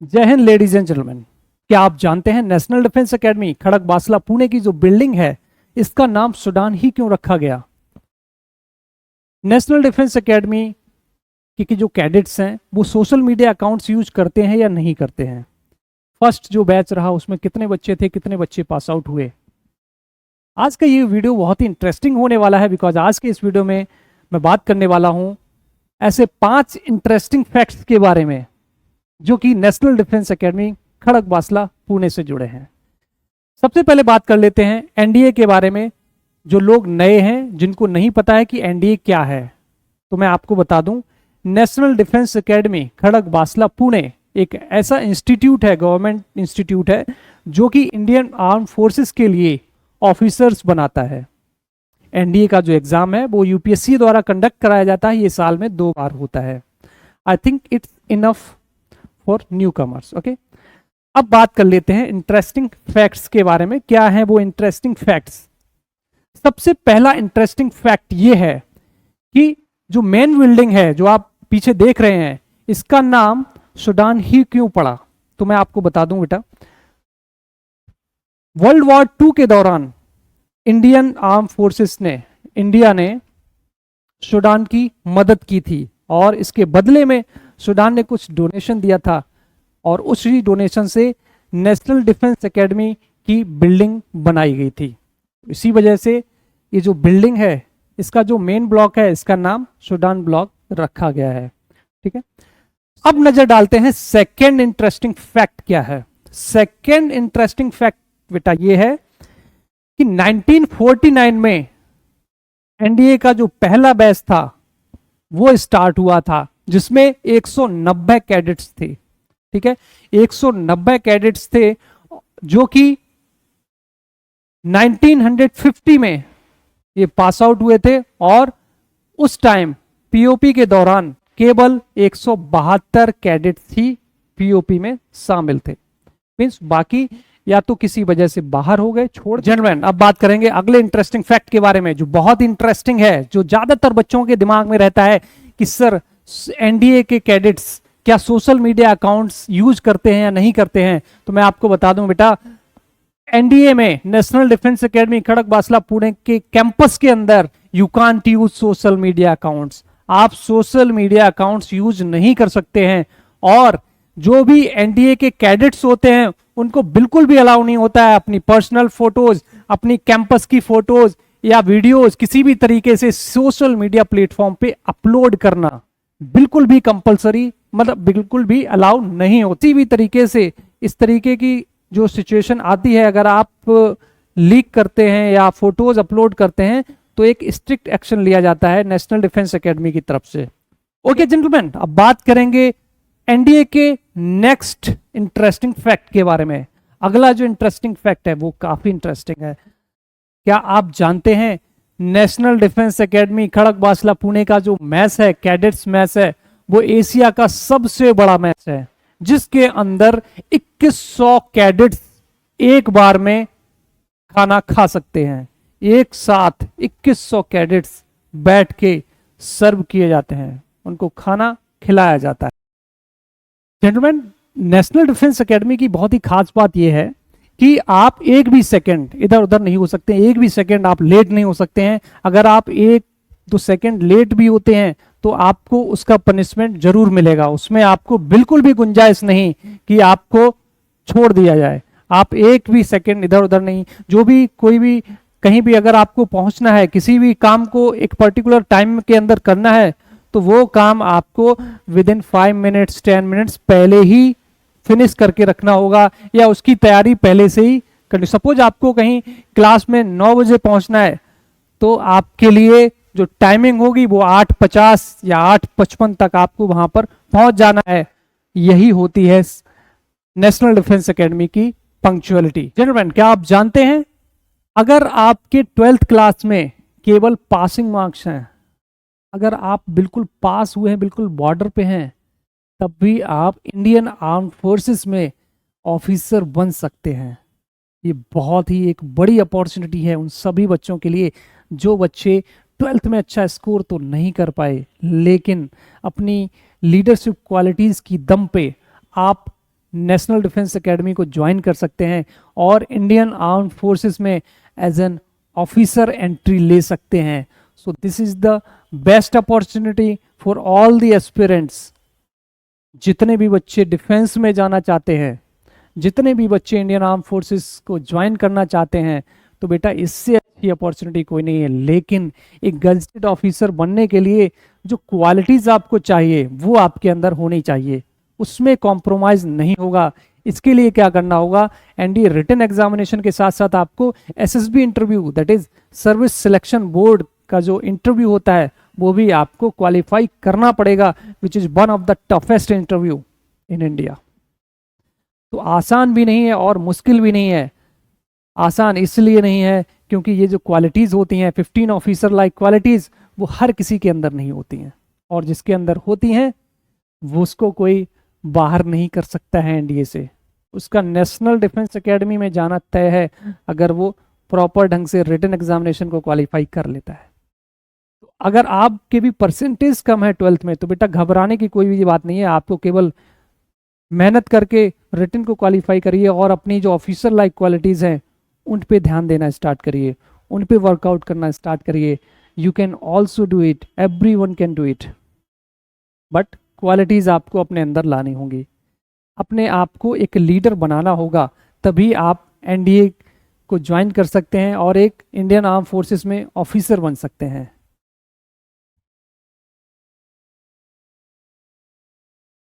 जय Hind ladies and gentleman. क्या आप जानते हैं national defence academy Khadakwasla Pune की जो बिल्डिंग है इसका नाम सूडान ही क्यों रखा गया? नेशनल डिफेंस एकेडमी की जो कैडेट्स हैं वो सोशल मीडिया अकाउंट्स यूज करते हैं या नहीं करते हैं? फर्स्ट जो बैच रहा उसमें कितने बच्चे थे, कितने बच्चे पास आउट हुए? आज का ये वीडियो बहुत ही इंटरेस्टिंग होने वाला है बिकॉज आज के इस वीडियो में मैं बात करने वाला हूं ऐसे 5 इंटरेस्टिंग फैक्ट्स के बारे में जो कि national defence academy Khadakwasla Pune से जुड़े हैं। सबसे पहले बात कर लेते हैं एनडीए के बारे में। जो लोग नए हैं, जिनको नहीं पता है कि एनडीए क्या है, तो मैं आपको बता दूं, national defence academy Khadakwasla Pune एक ऐसा इंस्टीट्यूट है, गवर्नमेंट इंस्टीट्यूट है, जो कि इंडियन आर्म फोर्सेस के लिए ऑफिसर्स बनाता है। एनडीए का जो एग्जाम है वो यूपीएससी द्वारा कंडक्ट कराया जाता है। ये साल में 2 बार होता है। I think it's enough for new commerce. Okay, अब बात कर लेते हैं इंटरेस्टिंग फैक्ट्स के बारे में। क्या है वो इंटरेस्टिंग फैक्ट्स? सबसे पहला इंटरेस्टिंग फैक्ट ये है कि जो मेन बिल्डिंग है जो आप पीछे देख रहे हैं, इसका नाम सूडान ही क्यों पड़ा? तो मैं आपको बता दूं बेटा, वर्ल्ड वॉर 2 के दौरान इंडियन आर्म फोर्सेस ने, इंडिया ने सूडान की मदद की थी और इसके बदले में सूडान ने कुछ डोनेशन दिया था और उसी डोनेशन से नेशनल डिफेंस एकेडमी की बिल्डिंग बनाई गई थी। इसी वजह से ये जो बिल्डिंग है, इसका जो मेन ब्लॉक है, इसका नाम सूडान ब्लॉक रखा गया है। ठीक है, अब नजर डालते हैं सेकेंड इंटरेस्टिंग फैक्ट क्या है। सेकेंड इंटरेस्टिंग फैक्ट बेटा ये है कि 1949 में एनडीए का जो पहला बैच था वो स्टार्ट हुआ था, जिसमें 190 कैडेट्स थे। ठीक है, 190 कैडेट्स थे जो कि 1950 में ये पास आउट हुए थे और उस टाइम पीओपी के दौरान केवल 172 कैडेट्स ही पीओपी में शामिल थे। मींस बाकी या तो किसी वजह से बाहर हो गए, छोड़। जनरल, अब बात करेंगे अगले इंटरेस्टिंग फैक्ट के बारे में जो बहुत इंटरेस्टिंग है, जो ज्यादातर बच्चों के दिमाग में रहता है कि सर एनडीए के कैडेट्स क्या सोशल मीडिया अकाउंट्स यूज करते हैं या नहीं करते हैं। तो मैं आपको बता दूं बेटा, एनडीए में, national defence academy Khadakwasla Pune के कैंपस के अंदर you can't use social media accounts. आप सोशल मीडिया अकाउंट्स यूज नहीं कर सकते हैं और जो भी एनडीए के कैडेट्स होते हैं उनको बिल्कुल भी अलाउ नहीं होता है अपनी पर्सनल फोटोज, अपनी कैंपस की फोटोज या वीडियोज किसी भी तरीके से सोशल मीडिया प्लेटफॉर्म पे अपलोड करना बिल्कुल भी कंपलसरी, मतलब बिल्कुल भी अलाउ नहीं होती। भी तरीके से इस तरीके की जो सिचुएशन आती है, अगर आप लीक करते हैं या फोटोज अपलोड करते हैं तो एक स्ट्रिक्ट एक्शन लिया जाता है नेशनल डिफेंस एकेडमी की तरफ से। ओके जेंटलमैन, अब बात करेंगे एनडीए के नेक्स्ट इंटरेस्टिंग फैक्ट के बारे में। अगला जो इंटरेस्टिंग फैक्ट है वो काफी इंटरेस्टिंग है। क्या आप जानते हैं national defence academy Khadakwasla Pune का जो मैच है, कैडेट्स मैच है, वो एशिया का सबसे बड़ा मैच है, जिसके अंदर 2100 कैडेट्स एक बार में खाना खा सकते हैं। एक साथ 2100 कैडेट्स बैठ के सर्व किए जाते हैं, उनको खाना खिलाया जाता है। जेंटलमैन, नेशनल डिफेंस एकेडमी की बहुत ही खास बात यह है कि आप एक भी सेकंड इधर उधर नहीं हो सकते, एक भी सेकंड आप लेट नहीं हो सकते हैं। अगर आप 1-2 सेकंड लेट भी होते हैं तो आपको उसका पनिशमेंट जरूर मिलेगा। उसमें आपको बिल्कुल भी गुंजाइश नहीं कि आपको छोड़ दिया जाए। आप एक भी सेकंड इधर उधर नहीं, जो भी कोई भी कहीं भी अगर आपको पहुंचना है, किसी भी काम को एक पर्टिकुलर टाइम के अंदर करना है, तो वो काम आपको विद इन 5 मिनट्स 10 मिनट्स पहले ही फिनिश करके रखना होगा या उसकी तैयारी पहले से ही करनी। सपोज आपको कहीं क्लास में 9 बजे पहुंचना है तो आपके लिए जो टाइमिंग होगी वो 8:50 या 8:55 तक आपको वहां पर पहुंच जाना है। यही होती है नेशनल डिफेंस एकेडमी की पंक्चुअलिटी। जेंटलमैन, क्या आप जानते हैं अगर आपके 12th क्लास में केवल पासिंग मार्क्स हैं, अगर आप बिल्कुल पास हुए हैं, बिल्कुल बॉर्डर पे हैं, तब भी आप इंडियन आर्म फोर्सेस में ऑफिसर बन सकते हैं। ये बहुत ही एक बड़ी अपॉर्चुनिटी है उन सभी बच्चों के लिए जो बच्चे 12th में अच्छा स्कोर तो नहीं कर पाए, लेकिन अपनी लीडरशिप क्वालिटीज़ की दम पे आप नेशनल डिफेंस एकेडमी को ज्वाइन कर सकते हैं और इंडियन आर्म्ड फोर्सेस में एज एन ऑफिसर एंट्री ले सकते हैं। So this is the best opportunity for all the aspirants. जितने भी बच्चे डिफेंस में जाना चाहते हैं, जितने भी बच्चे इंडियन आर्म फोर्सेस को ज्वाइन करना चाहते हैं, तो बेटा इससे अच्छी अपॉर्चुनिटी कोई नहीं है। लेकिन एक गजेटेड ऑफिसर बनने के लिए जो क्वालिटीज आपको चाहिए वो आपके अंदर होनी चाहिए, उसमें कॉम्प्रोमाइज नहीं होगा। इसके लिए क्या करना होगा, एनडीए रिटन एग्जामिनेशन के साथ साथ आपको SSB interview, that is service selection board का जो इंटरव्यू होता है वो भी आपको क्वालिफाई करना पड़ेगा, which is one of the toughest interview in India. तो आसान भी नहीं है और मुश्किल भी नहीं है। आसान इसलिए नहीं है क्योंकि ये जो क्वालिटीज होती हैं 15 ऑफिसर लाइक क्वालिटीज, वो हर किसी के अंदर नहीं होती हैं, और जिसके अंदर होती हैं वो उसको कोई बाहर नहीं कर सकता है एनडीए से। उसका नेशनल डिफेंस एकेडमी में जाना तय है अगर वो प्रॉपर ढंग से रिटन एग्जामिनेशन को क्वालिफाई कर लेता है। तो अगर आपके भी परसेंटेज कम है 12th में, तो बेटा घबराने की कोई भी बात नहीं है। आपको केवल मेहनत करके रिटन को क्वालिफाई करिए और अपनी जो ऑफिसर लाइक क्वालिटीज़ हैं उन पे ध्यान देना स्टार्ट करिए, उन पे वर्कआउट करना स्टार्ट करिए। You can also do it, everyone can do it, but qualities आपको अपने अंदर लानी होंगी, अपने आप को एक लीडर बनाना होगा, तभी आप एनडीए को ज्वाइन कर सकते हैं और एक इंडियन आर्म फोर्सेस में ऑफिसर बन सकते हैं।